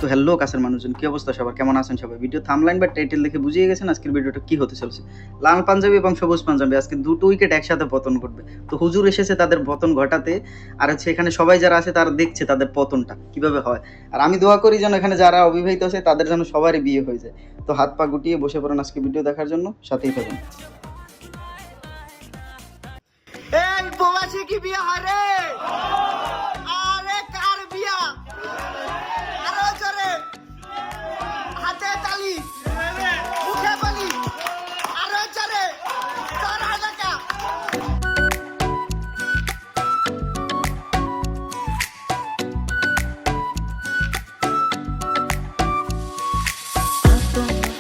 তো হ্যালো কাছের মানুষজন, কি অবস্থা সবার, কেমন আছেন সবাই? ভিডিও থাম্বনেল বা টাইটেল দেখে বুঝিয়ে গেছেন আজকের ভিডিওটা কি হতে চলছে। লাল পাঞ্জাবি এবং সবুজ পাঞ্জাবি আজকে দুটো উইকেট একসাথে পতন করবে। তো হুজুর এসেছে তাদের পতন ঘটাতে, আর হচ্ছে এখানে সবাই যারা আছে তারা দেখছে তাদের পতনটা কিভাবে হয়। আর আমি দোয়া করি যেন এখানে যারা অবিবাহিত আছে তাদের যেন সবারই বিয়ে হয়ে যায়। তো হাত পা গুটিয়ে বসে পড়ুন আজকে ভিডিও দেখার জন্য, সাথেই থাকুন। এই প্রবাসী কি বিয়ে হয় রে? আরে কার বিয়া? আরো জোরে হাতে তালি, মুখে বলি, আরো জোরে তোর হাজাকা।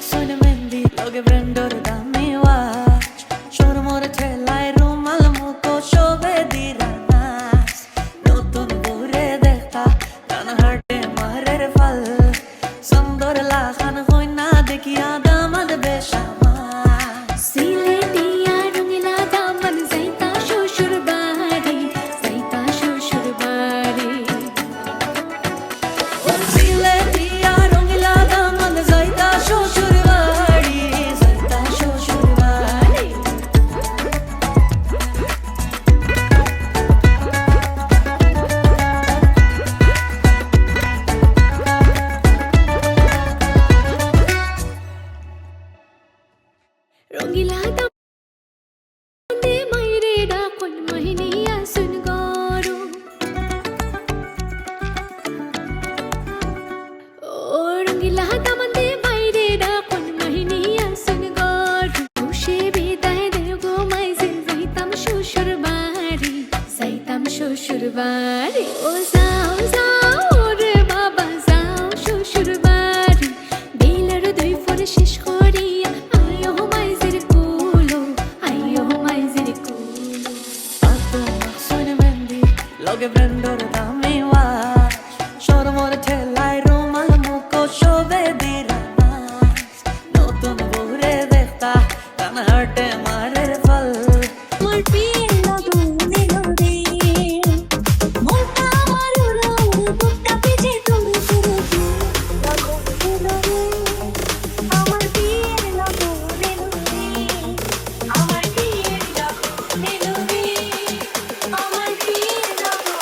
Sono mendi, loge brandor da me watch. Shoro more thelai rumal muko shobe diranas. Notun bure dekhta, dana harte marer fal. Sandor la khan hoy na dekhiya damal beshama. Siletiya rungila daman zaita shoshur bari, zaita shoshur bari. Siletiya rungila daman zaita shoshur bari, zaita shoshur bari. Rungila damande maire da kon mahiniya sun garu. Oh rungila damande maire da kon mahiniya sun garu. Khushe bidaye de go mai zaitam shoshur bari, zaitam shoshur bari. Oh zao zao re baba zao shoshur bari. Dilar dui fore shesh koriya ayo mai zir kulo, ayo mai zir kulo. Ato sone mendi loge brandor da me watch. Shoro more thelai rumal muko shobe diranas. Notun bure dekhta dana harte marer fal. Mor piye lagu nilore molta marura mukta pije tumi suruki lagu nilore amar piye lagu nilore amar piye lagu nilore amar piye lagu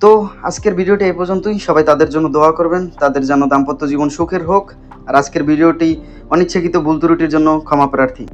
তো আজকের ভিডিওটি এই পর্যন্তই। সবাই তাদের জন্য দোয়া করবেন, তাদের যেন দাম্পত্য জীবন সুখের হোক। আর আজকের ভিডিওটি অনিচ্ছাকৃত ভুল ত্রুটির জন্য ক্ষমা প্রার্থী।